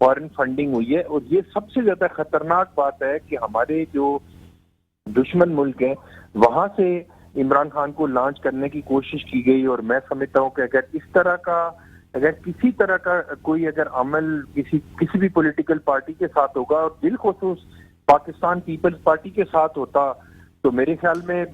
Foreign funding ہوئی ہے. اور یہ سب سے زیادہ خطرناک بات ہے کہ ہمارے جو دشمن ملک ہیں وہاں سے عمران خان کو لانچ کرنے کی کوشش کی گئی. اور میں سمجھتا ہوں کہ اگر کسی طرح کا کوئی اگر عمل کسی بھی پولیٹیکل پارٹی کے ساتھ ہوگا اور بالخصوص پاکستان پیپلز پارٹی کے ساتھ ہوتا تو میرے خیال میں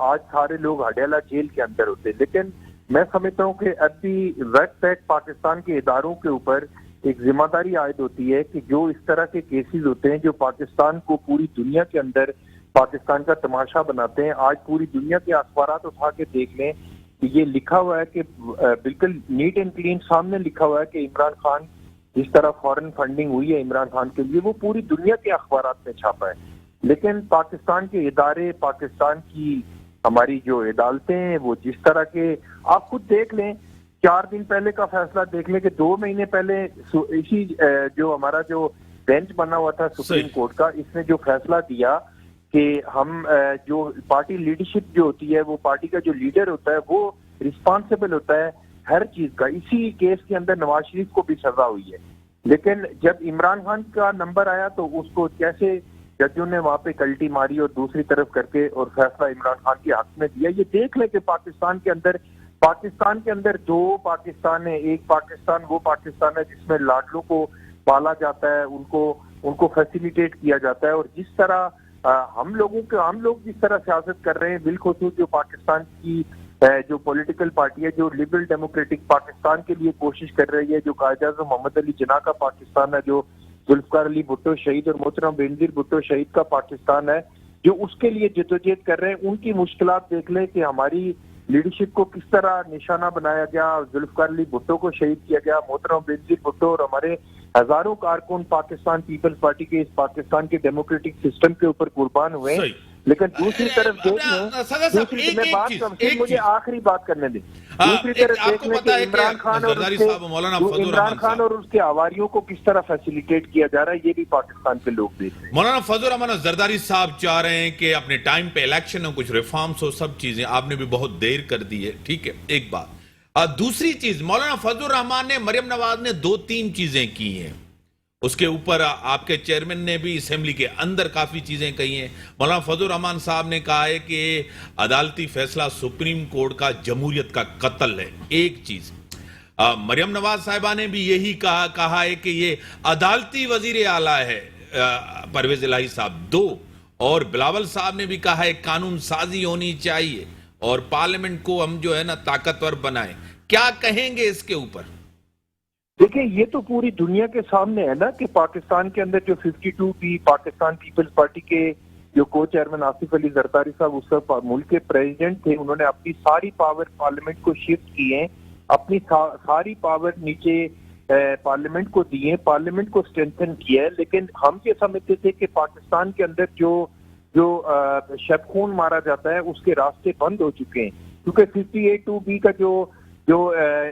آج سارے لوگ ہڈیالہ جیل کے اندر ہوتے. لیکن میں سمجھتا ہوں کہ اب بھی وقت ہے پاکستان کے اداروں کے اوپر ایک ذمہ داری عائد ہوتی ہے کہ جو اس طرح کے کیسز ہوتے ہیں جو پاکستان کو پوری دنیا کے اندر پاکستان کا تماشا بناتے ہیں. آج پوری دنیا کے اخبارات اٹھا کے دیکھ لیں کہ یہ لکھا ہوا ہے کہ بالکل نیٹ اینڈ کلین سامنے لکھا ہوا ہے کہ عمران خان جس طرح فارن فنڈنگ ہوئی ہے عمران خان کے لیے وہ پوری دنیا کے اخبارات میں چھاپا ہے. لیکن پاکستان کے ادارے پاکستان کی ہماری جو عدالتیں ہیں وہ جس طرح کے آپ خود دیکھ لیں 4 دن پہلے کا فیصلہ دیکھ لیں کہ 2 مہینے پہلے اسی جو ہمارا جو بینچ بنا ہوا تھا سپریم کورٹ کا اس نے جو فیصلہ دیا کہ ہم جو پارٹی لیڈرشپ جو ہوتی ہے وہ پارٹی کا جو لیڈر ہوتا ہے وہ رسپانسبل ہوتا ہے ہر چیز کا. اسی کیس کے اندر نواز شریف کو بھی سزا ہوئی ہے. لیکن جب عمران خان کا نمبر آیا تو اس کو کیسے ججوں نے وہاں پہ کلٹی ماری اور دوسری طرف کر کے اور فیصلہ عمران خان کے حق میں دیا. یہ دیکھ لیں کہ پاکستان کے اندر 2 پاکستان ہے. ایک پاکستان وہ پاکستان ہے جس میں لاڈلوں کو پالا جاتا ہے ان کو فیسیلیٹیٹ کیا جاتا ہے. اور جس طرح ہم لوگ جس طرح سیاست کر رہے ہیں بالخصوص جو پاکستان کی جو پولیٹیکل پارٹی ہے جو لبرل ڈیموکریٹک پاکستان کے لیے کوشش کر رہی ہے جو قائد اعظم محمد علی جناح کا پاکستان ہے جو ذوالفقار علی بھٹو شہید اور محترم بینظیر بھٹو شہید کا پاکستان ہے جو اس کے لیے جدوجہد کر رہے ہیں ان کی مشکلات دیکھ لیں کہ ہماری لیڈرشپ کو کس طرح نشانہ بنایا گیا. ذوالفقار علی بھٹو کو شہید کیا گیا. محترم بینظیر بھٹو اور ہمارے ہزاروں کارکن پاکستان پیپلز پارٹی کے اس پاکستان کے ڈیموکریٹک سسٹم کے اوپر قربان ہوئے. لیکن دوسری طرف دیکھ لیں مجھے آخری بات کرنے دیں. دوسری طرف دیکھ لیں کہ عمران خان اور اس کے آواریوں کو کس طرح فیسیلیٹیٹ کیا جا رہا ہے یہ بھی پاکستان کے لوگ دیکھ رہے ہیں. مولانا فضل الرحمان زرداری صاحب چاہ رہے ہیں کہ اپنے ٹائم پہ الیکشن ہو کچھ ریفارمز ہو سب چیزیں آپ نے بھی بہت دیر کر دی ہے. ٹھیک ہے ایک بات. دوسری چیز مولانا فضل الرحمان نے مریم نواز نے 2-3 چیزیں کی ہیں اس کے اوپر آپ کے چیئرمین نے بھی اسمبلی کے اندر کافی چیزیں کہی ہیں. مولانا فضل الرحمان صاحب نے کہا ہے کہ عدالتی فیصلہ سپریم کورٹ کا جمہوریت کا قتل ہے. ایک چیز مریم نواز صاحبہ نے بھی یہی کہا ہے کہ یہ عدالتی وزیر اعلیٰ ہے پرویز الہی صاحب. 2 اور بلاول صاحب نے بھی کہا ہے قانون سازی ہونی چاہیے اور پارلیمنٹ کو ہم جو ہے نا طاقتور بنائیں. کیا کہیں گے اس کے اوپر؟ دیکھیں یہ تو پوری دنیا کے سامنے ہے نا کہ پاکستان کے اندر جو 52 بھی پاکستان پیپلز پارٹی کے جو کو چیئرمین آصف علی زرداری صاحب اس وقت ملک کے پریزیڈنٹ تھے انہوں نے اپنی ساری پاور پارلیمنٹ کو شفٹ کی ہیں. اپنی ساری پاور نیچے پارلیمنٹ کو دی ہیں. پارلیمنٹ کو اسٹرینتھن کیا ہے. لیکن ہم یہ سمجھتے تھے کہ پاکستان کے اندر جو شب خون مارا جاتا ہے اس کے راستے بند ہو چکے ہیں کیونکہ 58(2)B کا جو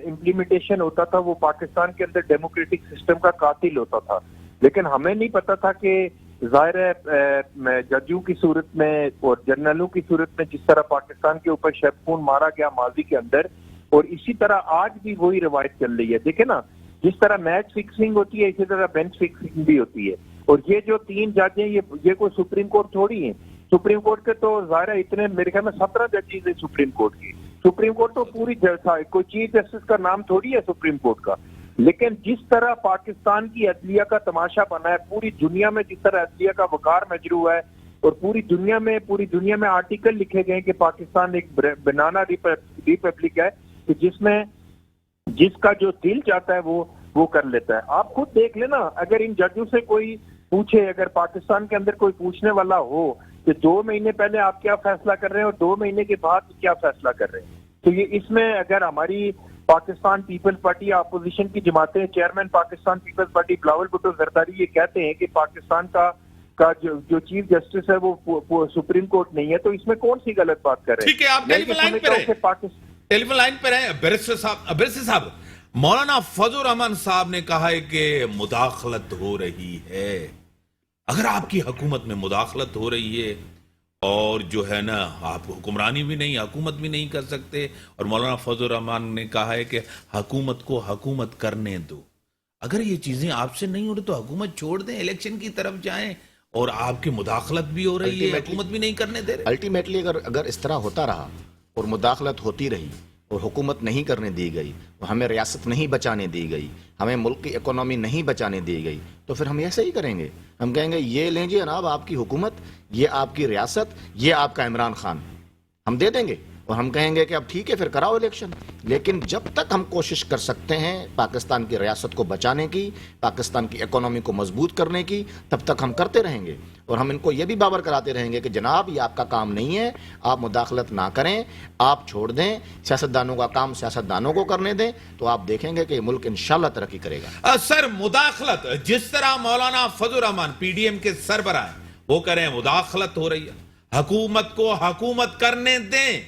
امپلیمنٹیشن ہوتا تھا وہ پاکستان کے اندر ڈیموکریٹک سسٹم کا قاتل ہوتا تھا. لیکن ہمیں نہیں پتا تھا کہ ظاہر ہے ججوں کی صورت میں اور جنرلوں کی صورت میں جس طرح پاکستان کے اوپر شب خون مارا گیا ماضی کے اندر اور اسی طرح آج بھی وہی روایت چل رہی ہے. دیکھیں نا جس طرح میچ فکسنگ ہوتی ہے اسی طرح بینچ فکسنگ بھی ہوتی ہے. اور یہ جو 3 جج ہیں یہ کوئی سپریم کورٹ تھوڑی ہیں. سپریم کورٹ کے تو ظاہر ہے اتنے میرے خیال میں 17 ججز ہیں سپریم کورٹ کی. سپریم کورٹ تو پوری کوئی چیف جسٹس کا نام تھوڑی ہے سپریم کورٹ کا. لیکن جس طرح پاکستان کی عدلیہ کا تماشا بنا ہے پوری دنیا میں جس طرح عدلیہ کا وقار مجروح ہے اور پوری دنیا میں آرٹیکل لکھے گئے کہ پاکستان ایک بنانا ریپبلک ہے کہ جس کا جو دل چاہتا ہے وہ کر لیتا ہے. آپ خود دیکھ لینا اگر ان ججوں سے کوئی پوچھے اگر پاکستان کے اندر کوئی پوچھنے والا ہو کہ 2 مہینے پہلے آپ کیا فیصلہ کر رہے ہیں اور 2 مہینے کے بعد کیا فیصلہ کر رہے ہیں تو یہ اس میں اگر ہماری پاکستان پیپلز پارٹی اپوزیشن کی جماعتیں چیئرمین پاکستان پیپلز پارٹی بلاول بھٹو زرداری یہ کہتے ہیں کہ پاکستان کا جو چیف جسٹس ہے وہ سپریم کورٹ نہیں ہے تو اس میں کون سی غلط بات کر رہے ہیں. ٹھیک ہے آپ ٹیلی فون لائن پہ رہیں. بیرسٹر صاحب مولانا فضل الرحمان صاحب نے کہا ہے کہ مداخلت ہو رہی ہے. اگر آپ کی حکومت میں مداخلت ہو رہی ہے اور جو ہے نا آپ حکمرانی بھی نہیں حکومت بھی نہیں کر سکتے اور مولانا فضل الرحمان نے کہا ہے کہ حکومت کو حکومت کرنے دو. اگر یہ چیزیں آپ سے نہیں ہو رہی تو حکومت چھوڑ دیں, الیکشن کی طرف جائیں, اور آپ کی مداخلت بھی ہو رہی ہے, حکومت بھی نہیں کرنے دے رہے. الٹیمیٹلی اگر اس طرح ہوتا رہا اور مداخلت ہوتی رہی اور حکومت نہیں کرنے دی گئی, اور ہمیں ریاست نہیں بچانے دی گئی, ہمیں ملک کی اکانومی نہیں بچانے دی گئی, تو پھر ہم ایسے ہی کریں گے. ہم کہیں گے یہ لیں جی جناب آپ کی حکومت, یہ آپ کی ریاست, یہ آپ کا عمران خان, ہم دے دیں گے, اور ہم کہیں گے کہ اب ٹھیک ہے پھر کراؤ الیکشن. لیکن جب تک ہم کوشش کر سکتے ہیں پاکستان کی ریاست کو بچانے کی, پاکستان کی اکانومی کو مضبوط کرنے کی, تب تک ہم کرتے رہیں گے. اور ہم ان کو یہ بھی باور کراتے رہیں گے کہ جناب یہ آپ کا کام نہیں ہے, آپ مداخلت نہ کریں, آپ چھوڑ دیں, سیاستدانوں کا کام سیاستدانوں کو کرنے دیں, تو آپ دیکھیں گے کہ یہ ملک انشاءاللہ ترقی کرے گا. سر مداخلت جس طرح مولانا فضل الرحمان پی ڈی ایم کے سربراہ ہیں وہ کہہ رہے ہیں مداخلت ہو رہی ہے, حکومت کو حکومت کرنے دیں.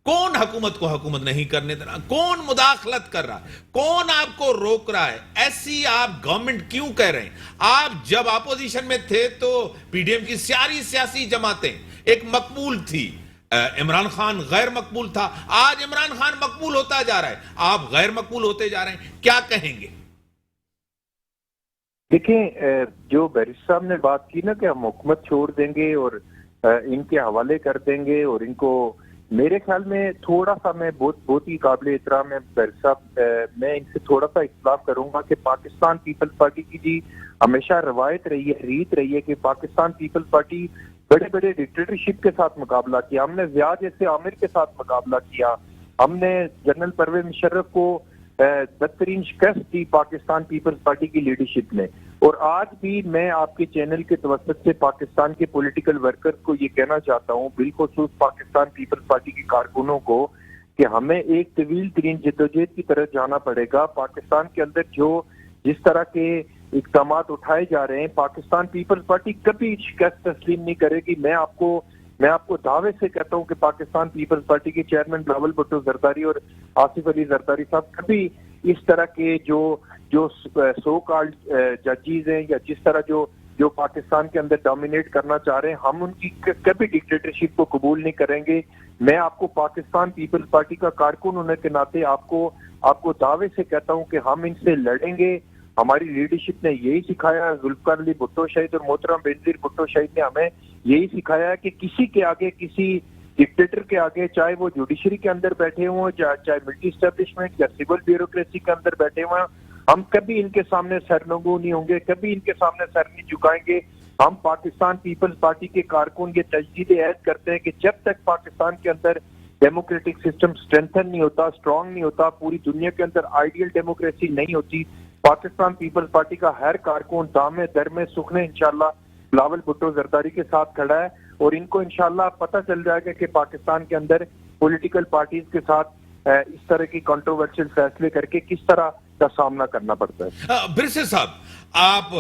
کون حکومت کو حکومت نہیں کرنے دے رہا, کون مداخلت کر رہا ہے, کون آپ کو روک رہا ہے؟ ایسی آپ گورنمنٹ کیوں کہہ رہے ہیں؟ آپ جب اپوزیشن میں تھے تو پی ڈی ایم کی ساری سیاسی جماعتیں ایک مقبول تھی, عمران خان غیر مقبول تھا, آج عمران خان مقبول ہوتا جا رہا ہے, آپ غیر مقبول ہوتے جا رہے ہیں, کیا کہیں گے؟ دیکھیں, جو بیرسٹر صاحب نے بات کی نا کہ ہم حکومت چھوڑ دیں گے اور ان کے حوالے کر دیں گے, اور ان کو, میرے خیال میں تھوڑا سا, میں بہت ہی قابل احترام ہے بیرسٹر صاحب, میں ان سے تھوڑا سا اختلاف کروں گا کہ پاکستان پیپلز پارٹی کی جی ہمیشہ روایت رہی ہے, ریت رہی ہے کہ پاکستان پیپلز پارٹی بڑے بڑے ڈکٹیٹرشپ کے ساتھ مقابلہ کیا. ہم نے ضیاء جیسے عامر کے ساتھ مقابلہ کیا, ہم نے جنرل پرویز مشرف کو بدترین شکست دی پاکستان پیپلز پارٹی کی لیڈرشپ نے. اور آج بھی میں آپ کے چینل کے توسط سے پاکستان کے پولیٹیکل ورکر کو یہ کہنا چاہتا ہوں, بالخصوص پاکستان پیپلز پارٹی کے کارکنوں کو, کہ ہمیں ایک طویل ترین جدوجہد کی طرف جانا پڑے گا. پاکستان کے اندر جس طرح کے اقدامات اٹھائے جا رہے ہیں, پاکستان پیپلز پارٹی کبھی شکست تسلیم نہیں کرے گی. میں آپ کو دعوے سے کہتا ہوں کہ پاکستان پیپلز پارٹی کے چیئرمین بلاول بھٹو زرداری اور آصف علی زرداری صاحب کبھی اس طرح کے جو سو کالڈ ججیز ہیں, یا جس طرح جو پاکستان کے اندر ڈومینیٹ کرنا چاہ رہے ہیں, ہم ان کی کبھی ڈکٹیٹرشپ کو قبول نہیں کریں گے. میں آپ کو پاکستان پیپلز پارٹی کا کارکن ہونے کے ناطے آپ کو دعوے سے کہتا ہوں کہ ہم ان سے لڑیں گے. ہماری لیڈرشپ نے یہی سکھایا, ذوالفقار علی بھٹو شہید اور محترم بینظیر بھٹو شہید نے ہمیں یہی سکھایا ہے کہ کسی کے آگے, کسی ڈکٹیٹر کے آگے, چاہے وہ جوڈیشری کے اندر بیٹھے ہوں, چاہے ملٹری اسٹیبلشمنٹ یا سول بیوروکریسی کے اندر بیٹھے ہوئے, ہم کبھی ان کے سامنے سرنگو نہیں ہوں گے, کبھی ان کے سامنے سر نہیں جھکائیں گے. ہم پاکستان پیپلز پارٹی کے کارکن یہ تجدید عہد کرتے ہیں کہ جب تک پاکستان کے اندر ڈیموکریٹک سسٹم سٹرینتھن نہیں ہوتا, اسٹرانگ نہیں ہوتا, پوری دنیا کے اندر آئیڈیل ڈیموکریسی نہیں ہوتی, پاکستان پیپلز پارٹی کا ہر کارکن دامے درمے سکھنے انشاءاللہ بلاول بھٹو زرداری کے ساتھ کھڑا ہے. اور ان کو انشاءاللہ پتہ چل جائے گا کہ پاکستان کے اندر پولیٹیکل پارٹیز کے ساتھ اس طرح کی کنٹروورشل فیصلے کر کے کس طرح کا سامنا کرنا پڑتا ہے. برسے صاحب, آپ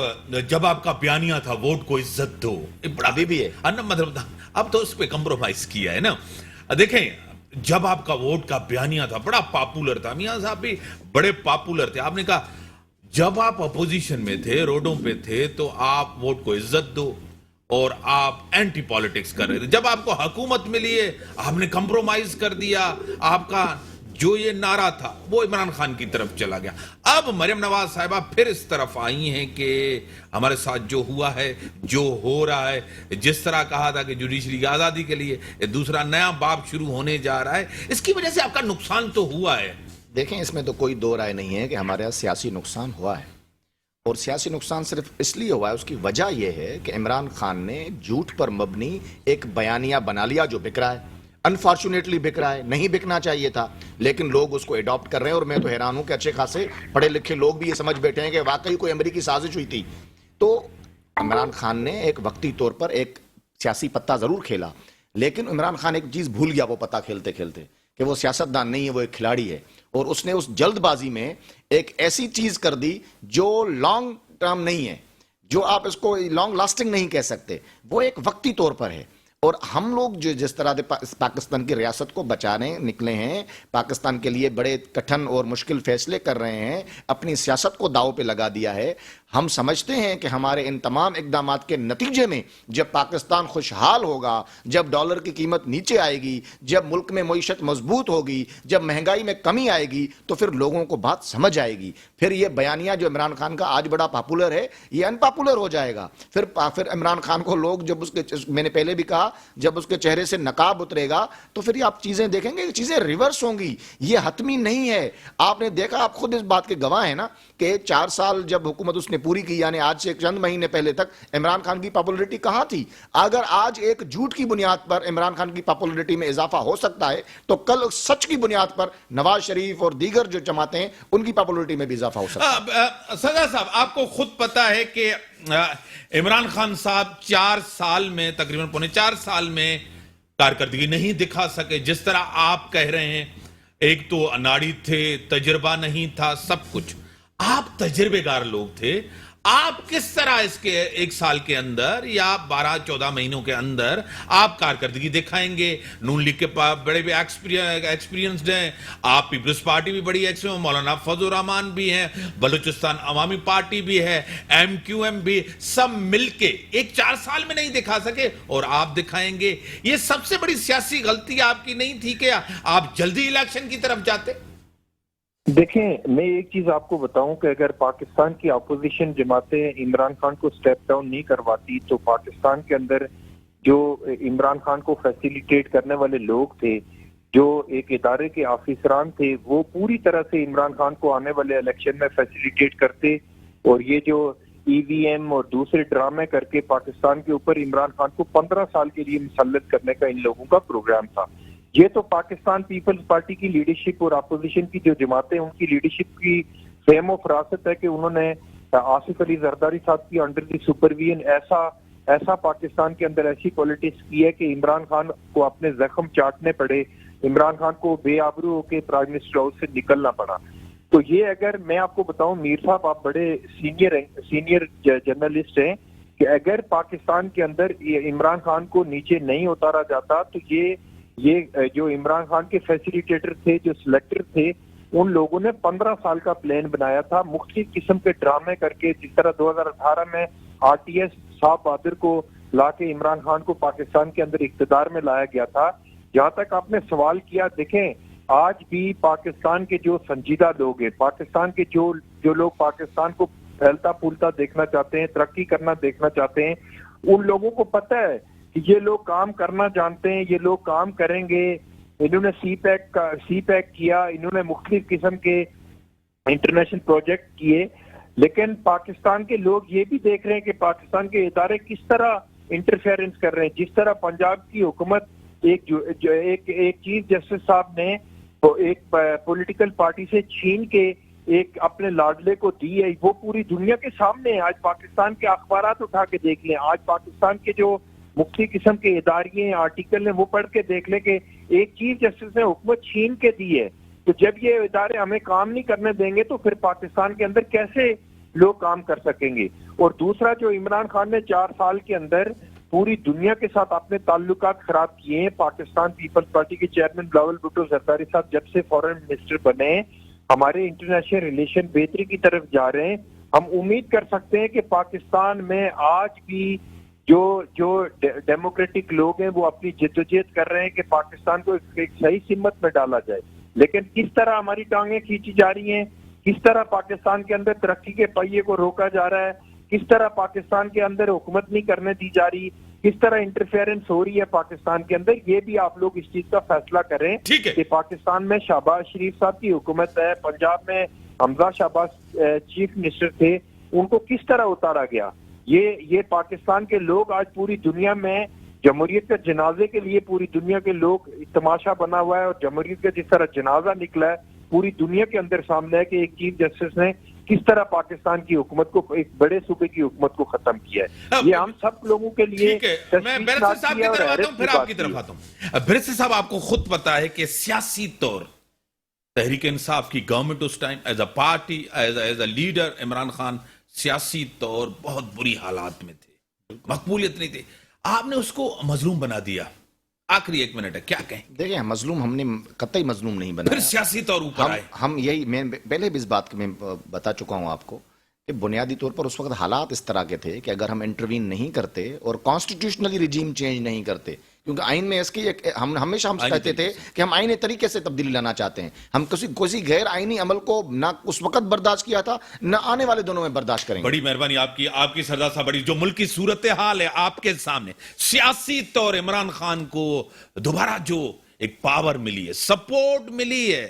جب آپ کا بیانیہ تھا ووٹ کو عزت دو, ابھی بھی ہے, مطلب اب تو اس پہ کمپرومائز کیا ہے نا. دیکھیں, جب آپ کا ووٹ کا بیانیہ تھا بڑا پاپولر تھا, میاں صاحب بھی بڑے پاپولر تھے, آپ نے کہا جب آپ اپوزیشن میں تھے, روڈوں پہ تھے, تو آپ ووٹ کو عزت دو, اور آپ اینٹی پالیٹکس کر رہے تھے. جب آپ کو حکومت ملی ہے آپ نے کمپرومائز کر دیا, آپ کا جو یہ نعرہ تھا وہ عمران خان کی طرف چلا گیا. اب مریم نواز صاحبہ پھر اس طرف آئی ہیں کہ ہمارے ساتھ جو ہوا ہے, جو ہو رہا ہے, جس طرح کہا تھا کہ جوڈیشری کی آزادی کے لیے دوسرا نیا باب شروع ہونے جا رہا ہے, اس کی وجہ سے آپ کا نقصان تو ہوا ہے. دیکھیں اس میں تو کوئی دو رائے نہیں ہے کہ ہمارے یہاں سیاسی نقصان ہوا ہے, اور سیاسی نقصان صرف اس لیے ہوا ہے, اس کی وجہ یہ ہے کہ عمران خان نے جھوٹ پر مبنی ایک بیانیہ بنا لیا جو بک رہا ہے. انفارچونیٹلی بک رہا ہے, نہیں بکنا چاہیے تھا, لیکن لوگ اس کو اڈاپٹ کر رہے ہیں. اور میں تو حیران ہوں کہ اچھے خاصے پڑھے لکھے لوگ بھی یہ سمجھ بیٹھے ہیں کہ واقعی کوئی امریکی سازش ہوئی تھی. تو عمران خان نے ایک وقتی طور پر ایک سیاسی پتہ ضرور کھیلا, لیکن عمران خان ایک چیز بھول گیا وہ پتہ کھیلتے کھیلتے, کہ وہ سیاستدان نہیں ہے, وہ ایک کھلاڑی ہے. اور اس نے اس جلد بازی میں ایک ایسی چیز کر دی جو لانگ ٹرم نہیں ہے, جو آپ اس کو لانگ لاسٹنگ نہیں کہہ سکتے, وہ ایک وقتی طور پر ہے. اور ہم لوگ جو جس طرح پاکستان کی ریاست کو بچانے نکلے ہیں, پاکستان کے لیے بڑے کٹھن اور مشکل فیصلے کر رہے ہیں, اپنی سیاست کو داؤ پہ لگا دیا ہے, ہم سمجھتے ہیں کہ ہمارے ان تمام اقدامات کے نتیجے میں جب پاکستان خوشحال ہوگا، جب ڈالر کی قیمت نیچے آئے گی، جب ملک میں معیشت مضبوط ہوگی، جب مہنگائی میں کمی آئے گی، تو پھر لوگوں کو بات سمجھ آئے گی. پھر یہ بیانیہ جو عمران خان کا آج بڑا پاپولر ہے، یہ ان پاپولر ہو جائے گا. پھر عمران خان کو لوگ جب اس کے، میں نے پہلے بھی کہا، جب اس کے چہرے سے نقاب اترے گا تو پھر یہ آپ چیزیں دیکھیں گے، چیزیں ریورس ہوں گی. یہ حتمی نہیں ہے. آپ نے دیکھا، آپ خود اس بات کے گواہ ہیں نا، کہ 4 سال جب حکومت اس نے پوری کی، یعنی آج سے چند مہینے پہلے تک عمران خان کی پاپولرٹی کہاں تھی؟ اگر آج ایک جھوٹ کی بنیاد پر عمران خان کی پاپولرٹی میں اضافہ ہو سکتا ہے تو کل سچ کی بنیاد پر نواز شریف اور دیگر جو جماعتیں ہیں ان کی پاپولرٹی میں بھی اضافہ ہو سکتا ہے. سزا صاحب، آپ کو خود پتا ہے کہ عمران خان صاحب 4 سال میں، تقریباً پونے 4 سال میں کارکردگی نہیں دکھا سکے. جس طرح آپ کہہ رہے ہیں، ایک تو اناڑی تھے، تجربہ نہیں تھا، سب کچھ. آپ تجربے کار لوگ تھے، آپ کس طرح اس کے 1 سال کے اندر یا 12-14 مہینوں کے اندر آپ کارکردگی دکھائیں گے؟ نون لیگ کے پاس بڑے بھی ایکسپیرینسڈ ہیں، آپ پیپلز پارٹی بھی بڑی ایکسپیرینس، مولانا فضل الرحمان بھی ہیں، بلوچستان عوامی پارٹی بھی ہے، MQM بھی، سب مل کے ایک 4 سال میں نہیں دکھا سکے اور آپ دکھائیں گے. یہ سب سے بڑی سیاسی غلطی آپ کی نہیں تھی کہ آپ جلدی الیکشن کی طرف جاتے؟ دیکھیں، میں ایک چیز آپ کو بتاؤں کہ اگر پاکستان کی اپوزیشن جماعتیں عمران خان کو سٹیپ ڈاؤن نہیں کرواتی تو پاکستان کے اندر جو عمران خان کو فیسیلیٹیٹ کرنے والے لوگ تھے، جو ایک ادارے کے آفیسران تھے، وہ پوری طرح سے عمران خان کو آنے والے الیکشن میں فیسیلیٹیٹ کرتے. اور یہ جو EVM اور دوسرے ڈرامے کر کے پاکستان کے اوپر عمران خان کو 15 سال کے لیے مسلط کرنے کا ان لوگوں کا پروگرام تھا. یہ تو پاکستان پیپلز پارٹی کی لیڈرشپ اور اپوزیشن کی جو جماعتیں، ان کی لیڈرشپ کی فہم و فراست ہے کہ انہوں نے آصف علی زرداری صاحب کی انڈر دی سپرویژن ایسا پاکستان کے اندر ایسی پالیٹکس کی ہے کہ عمران خان کو اپنے زخم چاٹنے پڑے، عمران خان کو بے آبرو ہو کے پرائم منسٹر ہاؤس سے نکلنا پڑا. تو یہ اگر میں آپ کو بتاؤں، میر صاحب آپ بڑے سینئر جرنلسٹ ہیں، کہ اگر پاکستان کے اندر عمران خان کو نیچے نہیں اتارا جاتا تو یہ جو عمران خان کے فیسیلیٹیٹر تھے، جو سلیکٹر تھے، ان لوگوں نے 15 سال کا پلان بنایا تھا، مختلف قسم کے ڈرامے کر کے. جس طرح 2018 میں RTS صاحب بہادر کو لا کے عمران خان کو پاکستان کے اندر اقتدار میں لایا گیا تھا. جہاں تک آپ نے سوال کیا، دیکھیں آج بھی پاکستان کے جو سنجیدہ لوگ ہیں، پاکستان کے جو لوگ پاکستان کو پھیلتا پھولتا دیکھنا چاہتے ہیں، ترقی کرنا دیکھنا چاہتے ہیں، ان لوگوں کو پتہ ہے کہ یہ لوگ کام کرنا جانتے ہیں، یہ لوگ کام کریں گے. انہوں نے سی پیک کیا، انہوں نے مختلف قسم کے انٹرنیشنل پروجیکٹ کیے، لیکن پاکستان کے لوگ یہ بھی دیکھ رہے ہیں کہ پاکستان کے ادارے کس طرح انٹرفیئرنس کر رہے ہیں. جس طرح پنجاب کی حکومت ایک چیف جسٹس صاحب نے ایک پولیٹیکل پارٹی سے چھین کے ایک اپنے لاڈلے کو دی ہے، وہ پوری دنیا کے سامنے ہے. آج پاکستان کے اخبارات اٹھا کے دیکھ لیں، آج پاکستان کے جو مختلف قسم کے اداریے آرٹیکل ہیں وہ پڑھ کے دیکھ لیں کہ ایک چیف جسٹس نے حکومت چھین کے دی ہے. تو جب یہ ادارے ہمیں کام نہیں کرنے دیں گے تو پھر پاکستان کے اندر کیسے لوگ کام کر سکیں گے؟ اور دوسرا، جو عمران خان نے 4 سال کے اندر پوری دنیا کے ساتھ اپنے تعلقات خراب کیے ہیں. پاکستان پیپلز پارٹی کے چیئرمین بلاول بھٹو زرداری صاحب جب سے فارن منسٹر بنے، ہمارے انٹرنیشنل ریلیشن بہتری کی طرف جا رہے ہیں. ہم امید کر سکتے ہیں کہ پاکستان میں آج بھی جو ڈیموکریٹک لوگ ہیں وہ اپنی جدوجہد کر رہے ہیں کہ پاکستان کو ایک صحیح سمت میں ڈالا جائے. لیکن کس طرح ہماری ٹانگیں کھینچی جا رہی ہیں، کس طرح پاکستان کے اندر ترقی کے پہیے کو روکا جا رہا ہے، کس طرح پاکستان کے اندر حکومت نہیں کرنے دی جا رہی، کس طرح انٹرفیئرنس ہو رہی ہے پاکستان کے اندر، یہ بھی آپ لوگ اس چیز کا فیصلہ کریں کہ پاکستان میں شہباز شریف صاحب کی حکومت ہے، پنجاب میں حمزہ شہباز چیف منسٹر تھے، ان کو کس طرح اتارا گیا. یہ پاکستان کے لوگ آج پوری دنیا میں جمہوریت کے جنازے کے لیے پوری دنیا کے لوگ تماشا بنا ہوا ہے، اور جمہوریت کا جس طرح جنازہ نکلا ہے پوری دنیا کے اندر سامنے ہے کہ ایک چیف جسٹس نے کس طرح پاکستان کی حکومت کو، ایک بڑے صوبے کی حکومت کو ختم کیا ہے. یہ ہم سب لوگوں کے لیے. میں بیرسٹر صاحب کی طرف آتا ہوں، پھر آپ کی طرف آتا ہوں. بیرسٹر صاحب، آپ کو خود پتا ہے کہ سیاسی طور تحریک انصاف کی گورنمنٹ اس time as a party, as a leader, Imran Khan سیاسی طور بہت بری حالات میں تھے، مقبولیت نہیں تھی. آپ نے اس کو مظلوم بنا دیا. آخری 1 منٹ ہے، کیا کہیں؟ دیکھیں، مظلوم ہم نے قطعی مظلوم نہیں بنایا. پھر سیاسی طور اوپر آئے. ہم یہی، میں پہلے بھی اس بات میں بتا چکا ہوں آپ کو کہ بنیادی طور پر اس وقت حالات اس طرح کے تھے کہ اگر ہم انٹروین نہیں کرتے اور کانسٹیٹیوشنلی رجیم چینج نہیں کرتے، کیونکہ آئین میں اس کی ہم ہمیشہ کہتے تھے کہ ہم آئینی طریقے سے تبدیلی لانا چاہتے ہیں، ہم کسی غیر آئینی عمل کو نہ اس وقت برداشت کیا تھا نہ آنے والے دنوں میں برداشت کریں گے۔ بڑی مہربانی آپ کی سردار صاحب، بڑی جو ملک کی صورتحال ہے آپ کے سامنے، سیاسی طور عمران خان کو دوبارہ جو ایک پاور ملی ہے، سپورٹ ملی ہے،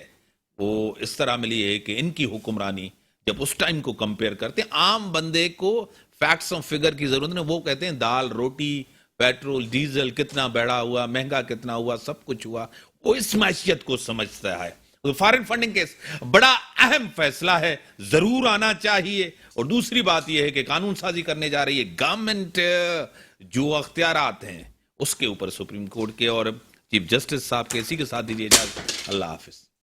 وہ اس طرح ملی ہے کہ ان کی حکمرانی جب اس ٹائم کو کمپیئر کرتے ہیں، عام بندے کو فیکٹس اور فگر کی ضرورت نہیں، وہ کہتے ہیں دال روٹی پیٹرول ڈیزل کتنا بڑھا ہوا، مہنگا کتنا ہوا، سب کچھ ہوا، وہ اس معیشت کو سمجھتا ہے۔ فارن فنڈنگ کیس بڑا اہم فیصلہ ہے، ضرور آنا چاہیے۔ اور دوسری بات یہ ہے کہ قانون سازی کرنے جا رہی ہے گورنمنٹ، جو اختیارات ہیں اس کے اوپر سپریم کورٹ کے اور چیف جسٹس صاحب کے، اسی کے ساتھ دیجیے اجازت، اللہ حافظ۔